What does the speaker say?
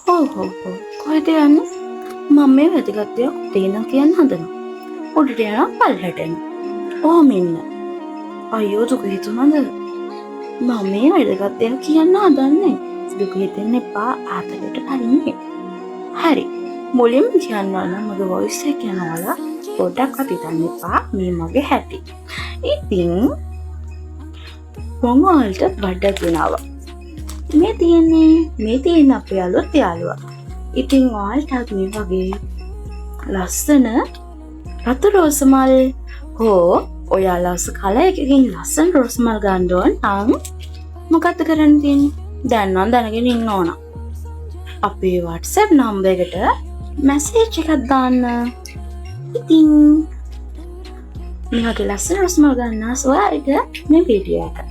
හෝ කොහෙද යන්නේ? මම මේ වැදගත් දෙයක් තේනම් කියන්න හදනවා. උඩට යනවා පල්ලෙහාට එනවා. ඔහොම ඉන්න. අයියෝ දුක හිතුණාද? මම මේ වැදගත් දෙයක් කියන්න හදන්නේ. දුක හිතෙන්න එපා ආතලට කලින්නේ. හරි. මුලින්ම කියන්න නම් මගේ වොයිස් එක යනවලා පොඩ්ඩක්වත් හිතන්න එපා මේ මගේ හැටි. ඉතින් මම ඔයාලට බඩක් ගෙනාවා. මේ තියෙන අපේ අලුත් යාළුවා. ඉතින් ඔයාලට මේ වගේ ලස්සන රතු රෝස මල් හෝ ඔයාලා කලර් එකකින් ලස්සන රෝස මල් ගන්න ඕන නම් මොකක්ද කරන්න තියෙන්නේ? දැන් නම් දැනගෙන ඉන්න ඕන. අපේ WhatsApp නම්බර් එකට මැසේජ් එකක් දාන්න. ඉතින් මේ වගේ ලස්සන රෝස මල් ගන්න සොයාලට මේ වීඩියෝ එක